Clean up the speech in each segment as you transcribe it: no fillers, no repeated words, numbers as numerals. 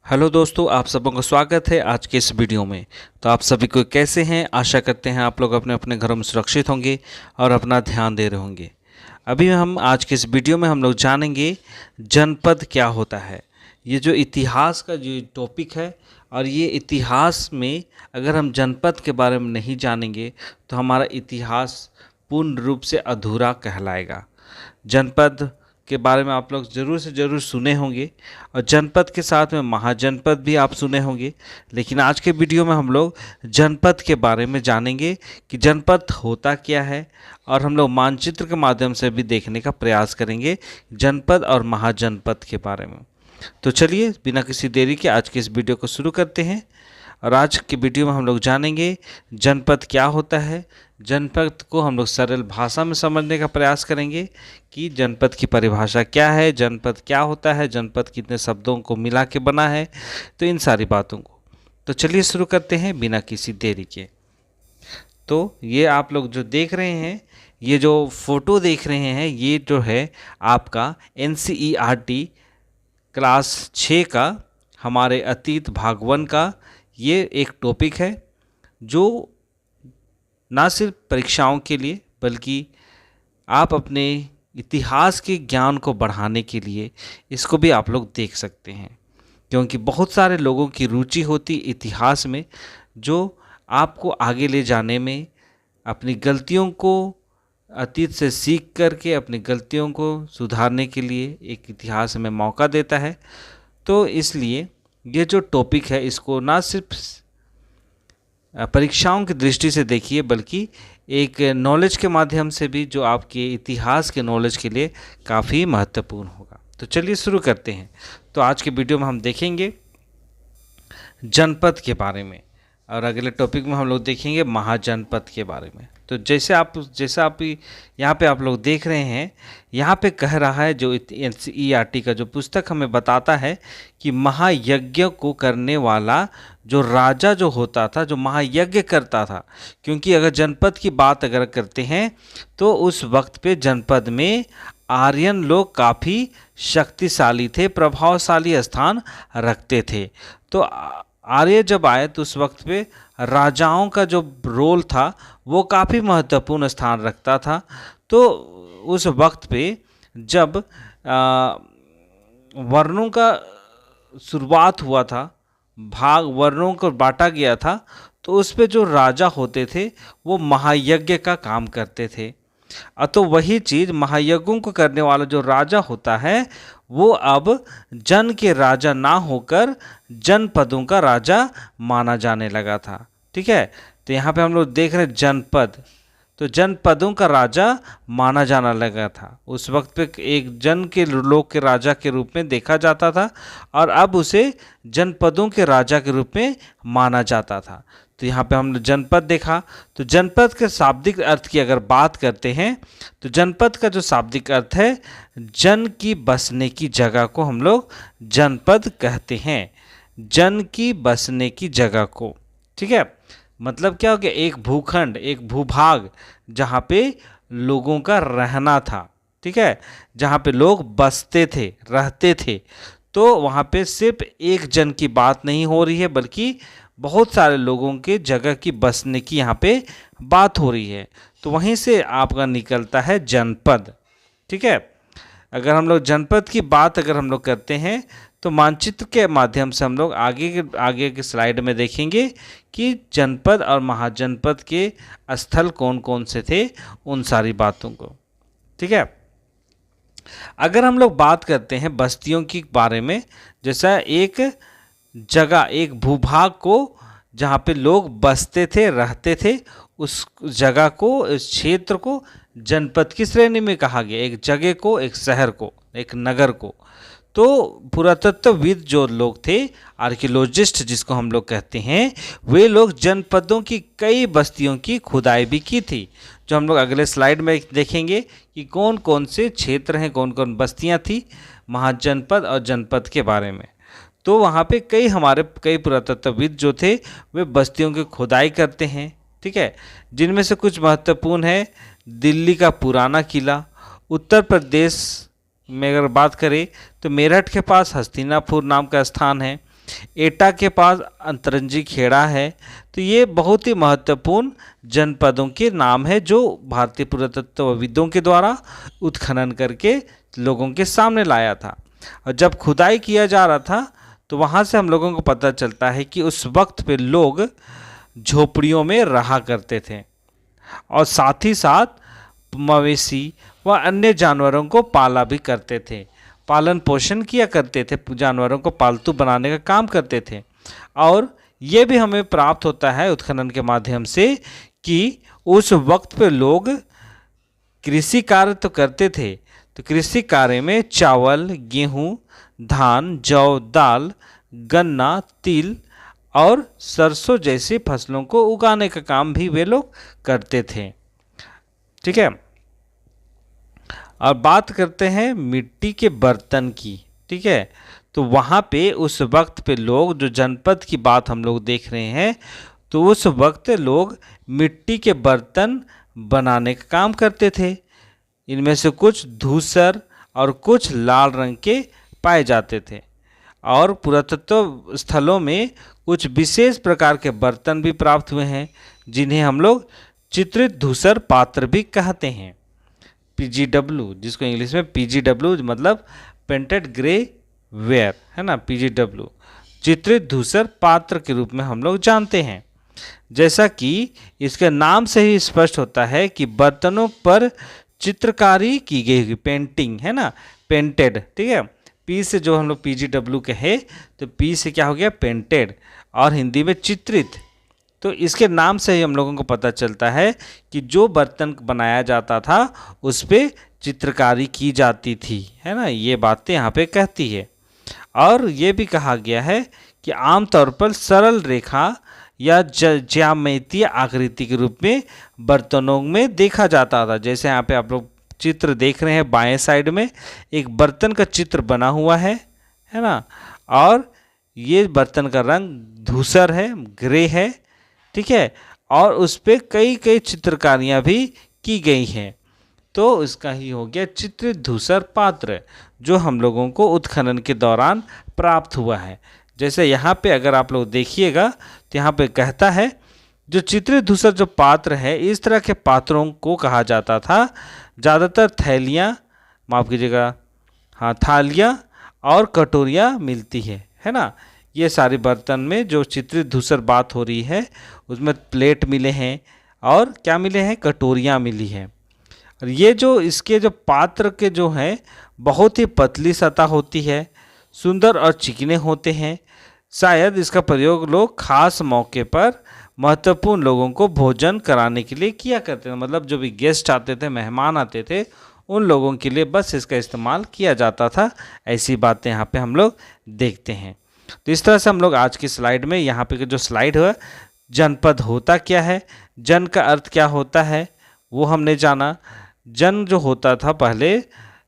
Hello दोस्तों, आप सबों का स्वागत है आज के इस वीडियो में। तो आप सभी को कैसे हैं? आशा करते हैं आप लोग अपने अपने घरों में सुरक्षित होंगे और अपना ध्यान दे रहे होंगे। अभी हम आज के इस वीडियो में हम लोग जानेंगे जनपद क्या होता है। ये जो इतिहास का जो टॉपिक है, और ये इतिहास में अगर हम जनपद के बारे में नहीं जानेंगे तो हमारा इतिहास पूर्ण रूप से अधूरा कहलाएगा। जनपद के बारे में आप लोग ज़रूर से ज़रूर सुने होंगे, और जनपद के साथ में महाजनपद भी आप सुने होंगे। लेकिन आज के वीडियो में हम लोग जनपद के बारे में जानेंगे कि जनपद होता क्या है, और हम लोग मानचित्र के माध्यम से भी देखने का प्रयास करेंगे जनपद और महाजनपद के बारे में। तो चलिए बिना किसी देरी के आज के इस वीडियो को शुरू करते हैं। और आज के वीडियो में हम लोग जानेंगे जनपद क्या होता है। जनपद को हम लोग सरल भाषा में समझने का प्रयास करेंगे कि जनपद की परिभाषा क्या है, जनपद क्या होता है, जनपद कितने शब्दों को मिला के बना है, तो इन सारी बातों को। तो चलिए शुरू करते हैं बिना किसी देरी के। तो ये आप लोग जो देख रहे हैं, ये जो फोटो देख रहे हैं, ये जो है आपका NCERT क्लास 6 का हमारे अतीत भाग 1 का ये एक टॉपिक है, जो ना सिर्फ परीक्षाओं के लिए बल्कि आप अपने इतिहास के ज्ञान को बढ़ाने के लिए इसको भी आप लोग देख सकते हैं। क्योंकि बहुत सारे लोगों की रुचि होती इतिहास में, जो आपको आगे ले जाने में, अपनी गलतियों को अतीत से सीख करके अपनी गलतियों को सुधारने के लिए एक इतिहास में मौका देता है। तो इसलिए ये जो टॉपिक है इसको ना सिर्फ परीक्षाओं की दृष्टि से देखिए बल्कि एक नॉलेज के माध्यम से भी, जो आपके इतिहास के नॉलेज के लिए काफ़ी महत्वपूर्ण होगा। तो चलिए शुरू करते हैं। तो आज के वीडियो में हम देखेंगे जनपद के बारे में, और अगले टॉपिक में हम लोग देखेंगे महाजनपद के बारे में। तो जैसा आप यहाँ पे आप लोग देख रहे हैं, यहाँ पे कह रहा है जो NCERT का जो पुस्तक हमें बताता है कि महायज्ञ को करने वाला जो राजा जो होता था, जो महायज्ञ करता था। क्योंकि अगर जनपद की बात अगर करते हैं तो उस वक्त पे जनपद में आर्यन लोग काफ़ी शक्तिशाली थे, प्रभावशाली स्थान रखते थे। तो आर्य जब आए तो उस वक्त पे राजाओं का जो रोल था वो काफ़ी महत्वपूर्ण स्थान रखता था। तो उस वक्त पे जब वर्णों का शुरुआत हुआ था, भाग वर्णों को बांटा गया था, तो उस पे जो राजा होते थे वो महायज्ञ का काम करते थे। तो वही चीज़ महायज्ञों को करने वाला जो राजा होता है वो अब जन के राजा ना होकर जनपदों का राजा माना जाने लगा था। ठीक है, तो यहाँ पे हम लोग देख रहे हैं जनपद, तो जनपदों का राजा माना जाना लगा था। उस वक्त पे एक जन के लोग के राजा के रूप में देखा जाता था, और अब उसे जनपदों के राजा के रूप में माना जाता था। तो यहाँ पे हमने जनपद देखा। तो जनपद के शाब्दिक अर्थ की अगर बात करते हैं तो जनपद का जो शाब्दिक अर्थ है, जन की बसने की जगह को हम लोग जनपद कहते हैं, जन की बसने की जगह को। ठीक है, मतलब क्या हो गया, एक भूखंड, एक भूभाग जहाँ पे लोगों का रहना था। ठीक है, जहाँ पे लोग बसते थे, रहते थे। तो वहाँ पे सिर्फ एक जन की बात नहीं हो रही है बल्कि बहुत सारे लोगों के जगह की बसने की यहाँ पे बात हो रही है। तो वहीं से आपका निकलता है जनपद। ठीक है, अगर हम लोग जनपद की बात अगर हम लोग करते हैं तो मानचित्र के माध्यम से हम लोग आगे के स्लाइड में देखेंगे कि जनपद और महाजनपद के स्थल कौन कौन से थे, उन सारी बातों को। ठीक है, अगर हम लोग बात करते हैं बस्तियों की बारे में, जैसा एक जगह, एक भूभाग को जहाँ पे लोग बसते थे, रहते थे, उस जगह को, इस क्षेत्र को जनपद की श्रेणी में कहा गया। एक जगह को, एक शहर को, एक नगर को। तो पुरातत्वविद जो लोग थे, आर्कियोलॉजिस्ट जिसको हम लोग कहते हैं, वे लोग जनपदों की कई बस्तियों की खुदाई भी की थी, जो हम लोग अगले स्लाइड में देखेंगे कि कौन कौन से क्षेत्र हैं, कौन कौन बस्तियां थी महाजनपद और जनपद के बारे में। तो वहाँ पे कई पुरातत्वविद जो थे वे बस्तियों की खुदाई करते हैं। ठीक है, जिनमें से कुछ महत्वपूर्ण है दिल्ली का पुराना किला, उत्तर प्रदेश में अगर बात करें तो मेरठ के पास हस्तिनापुर नाम का स्थान है, एटा के पास अंतरंजी खेड़ा है। तो ये बहुत ही महत्वपूर्ण जनपदों के नाम है जो भारतीय पुरातत्वविदों के द्वारा उत्खनन करके लोगों के सामने लाया था। और जब खुदाई किया जा रहा था तो वहाँ से हम लोगों को पता चलता है कि उस वक्त पे लोग झोपड़ियों में रहा करते थे और साथ ही साथ मवेशी व अन्य जानवरों को पाला भी करते थे, पालन पोषण किया करते थे, जानवरों को पालतू बनाने का काम करते थे। और ये भी हमें प्राप्त होता है उत्खनन के माध्यम से कि उस वक्त पे लोग कृषि कार्य तो करते थे, तो कृषि कार्य में चावल, गेहूँ, धान, जौ, दाल, गन्ना, तिल और सरसों जैसी फसलों को उगाने का काम भी वे लोग करते थे। ठीक है। और बात करते हैं मिट्टी के बर्तन की। ठीक है। तो वहाँ पे उस वक्त पे लोग, जो जनपद की बात हम लोग देख रहे हैं, तो उस वक्त लोग मिट्टी के बर्तन बनाने का काम करते थे। इनमें से कुछ धूसर और कुछ लाल रंग के पाए जाते थे। और पुरातत्व स्थलों में कुछ विशेष प्रकार के बर्तन भी प्राप्त हुए हैं जिन्हें हम लोग चित्रित धूसर पात्र भी कहते हैं। PGW, जिसको इंग्लिश में PGW मतलब पेंटेड ग्रे वेयर है ना, PGW चित्रित धूसर पात्र के रूप में हम लोग जानते हैं। जैसा कि इसके नाम से ही स्पष्ट होता है कि बर्तनों पर चित्रकारी की गई, पेंटिंग है ना, पेंटेड। ठीक है। पी से जो हम लोग PGW कहे तो पी से क्या हो गया, पेंटेड, और हिंदी में चित्रित। तो इसके नाम से ही हम लोगों को पता चलता है कि जो बर्तन बनाया जाता था उस पर चित्रकारी की जाती थी, है ना, ये बातें यहाँ पे कहती है। और ये भी कहा गया है कि आमतौर पर सरल रेखा या ज्यामितीय आकृति के रूप में बर्तनों में देखा जाता था। जैसे यहाँ पे आप लोग चित्र देख रहे हैं, बाएं साइड में एक बर्तन का चित्र बना हुआ है ना, और ये बर्तन का रंग धूसर है, ग्रे है। ठीक है। और उस पर कई कई चित्रकारियाँ भी की गई हैं। तो इसका ही हो गया चित्रित धूसर पात्र, जो हम लोगों को उत्खनन के दौरान प्राप्त हुआ है। जैसे यहाँ पे अगर आप लोग देखिएगा तो यहाँ पे कहता है जो चित्रित धूसर जो पात्र है, इस तरह के पात्रों को कहा जाता था। ज़्यादातर थैलियाँ, माफ़ कीजिएगा, हाँ, थालियाँ और कटोरियाँ मिलती है ना। ये सारे बर्तन में जो चित्रित धूसर बात हो रही है उसमें प्लेट मिले हैं और क्या मिले हैं, कटोरियाँ मिली हैं। और ये जो इसके जो पात्र के जो हैं बहुत ही पतली सतह होती है, सुंदर और चिकने होते हैं। शायद इसका प्रयोग लोग खास मौके पर महत्वपूर्ण लोगों को भोजन कराने के लिए किया करते थे। मतलब जो भी गेस्ट आते थे, मेहमान आते थे, उन लोगों के लिए बस इसका इस्तेमाल किया जाता था। ऐसी बातें यहाँ पे हम लोग देखते हैं। तो इस तरह से हम लोग आज की स्लाइड में, यहाँ पे जो स्लाइड है, जनपद होता क्या है, जन का अर्थ क्या होता है, वो हमने जाना। जन जो होता था पहले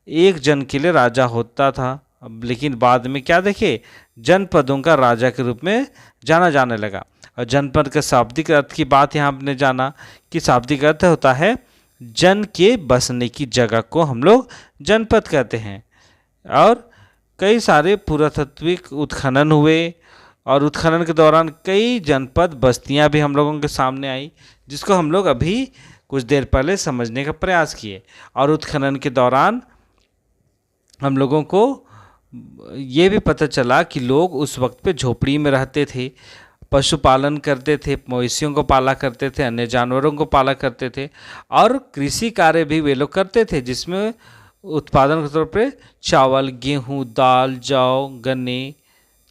एक जन के लिए राजा होता था, अब लेकिन बाद में क्या देखे, जनपदों का राजा के रूप में जाना जाने लगा। और जनपद के शाब्दिक अर्थ की बात यहाँ हमने जाना कि शाब्दिक अर्थ होता है जन के बसने की जगह को हम लोग जनपद कहते हैं। और कई सारे पुरातात्विक उत्खनन हुए और उत्खनन के दौरान कई जनपद बस्तियां भी हम लोगों के सामने आई, जिसको हम लोग अभी कुछ देर पहले समझने का प्रयास किए। और उत्खनन के दौरान हम लोगों को ये भी पता चला कि लोग उस वक्त पे झोपड़ी में रहते थे, पशुपालन करते थे, मवेशियों को पाला करते थे, अन्य जानवरों को पाला करते थे, और कृषि कार्य भी वे लोग करते थे, जिसमें उत्पादन के तौर पे चावल, गेहूँ, दाल, जौ, गन्ने,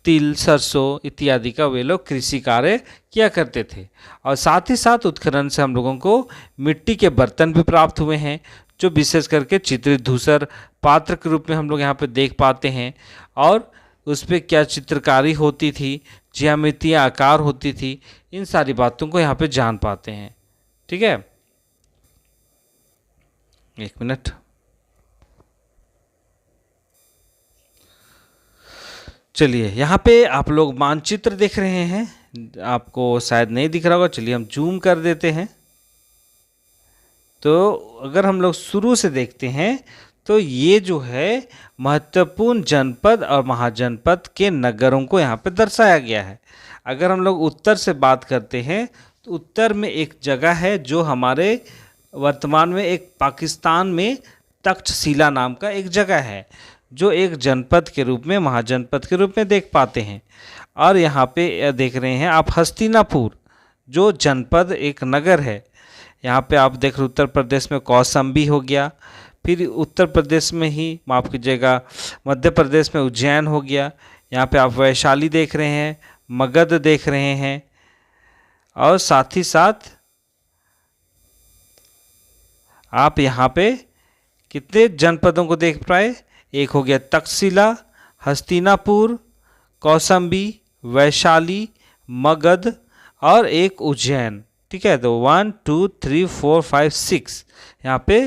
तिल, सरसों इत्यादि का वे लोग कृषि कार्य किया करते थे। और साथ ही साथ उत्खनन से हम लोगों को मिट्टी के बर्तन भी प्राप्त हुए हैं, जो विशेष करके चित्रित धूसर पात्र के रूप में हम लोग यहाँ पे देख पाते हैं। और उस पर क्या चित्रकारी होती थी, ज्यामितीय आकार होती थी, इन सारी बातों को यहाँ पे जान पाते हैं। ठीक है, एक मिनट। चलिए, यहाँ पे आप लोग मानचित्र देख रहे हैं, आपको शायद नहीं दिख रहा होगा, चलिए हम जूम कर देते हैं। तो अगर हम लोग शुरू से देखते हैं तो ये जो है महत्वपूर्ण जनपद और महाजनपद के नगरों को यहाँ पे दर्शाया गया है। अगर हम लोग उत्तर से बात करते हैं तो उत्तर में एक जगह है जो हमारे वर्तमान में एक पाकिस्तान में तक्षशिला नाम का एक जगह है, जो एक जनपद के रूप में, महाजनपद के रूप में देख पाते हैं। और यहाँ पे देख रहे हैं आप हस्तिनापुर, जो जनपद एक नगर है। यहाँ पे आप देख रहे उत्तर प्रदेश में कौशाम्बी हो गया, फिर उत्तर प्रदेश में ही माफ़ कीजिएगा मध्य प्रदेश में उज्जैन हो गया। यहाँ पे आप वैशाली देख रहे हैं, मगध देख रहे हैं, और साथ ही साथ आप यहाँ पे कितने जनपदों को देख पाए, एक हो गया तक्षशिला, हस्तिनापुर, कौशाम्बी, वैशाली, मगध और एक उज्जैन। ठीक है, तो 1 2 3 4 5 6 यहाँ पे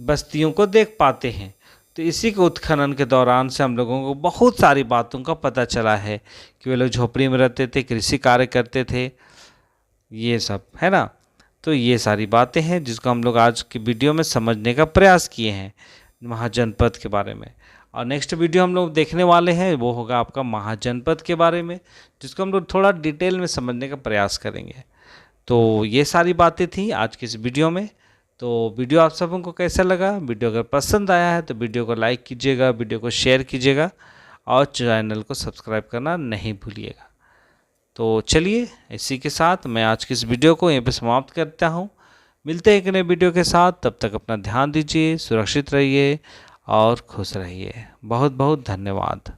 बस्तियों को देख पाते हैं। तो इसी के उत्खनन के दौरान से हम लोगों को बहुत सारी बातों का पता चला है कि वे लोग झोपड़ी में रहते थे, कृषि कार्य करते थे, ये सब है ना। तो ये सारी बातें हैं जिसको हम लोग आज की वीडियो में समझने का प्रयास किए हैं महाजनपद के बारे में। और नेक्स्ट वीडियो हम लोग देखने वाले हैं वो होगा आपका महाजनपद के बारे में, जिसको हम लोग थोड़ा डिटेल में समझने का प्रयास करेंगे। तो ये सारी बातें थी आज की इस वीडियो में। तो वीडियो आप सबों को कैसा लगा? वीडियो अगर पसंद आया है तो वीडियो को लाइक कीजिएगा, वीडियो को शेयर कीजिएगा और चैनल को सब्सक्राइब करना नहीं भूलिएगा। तो चलिए इसी के साथ मैं आज की इस वीडियो को यहीं पे समाप्त करता हूँ। मिलते हैं एक नए वीडियो के साथ, तब तक अपना ध्यान दीजिए, सुरक्षित रहिए और खुश रहिए। बहुत बहुत धन्यवाद।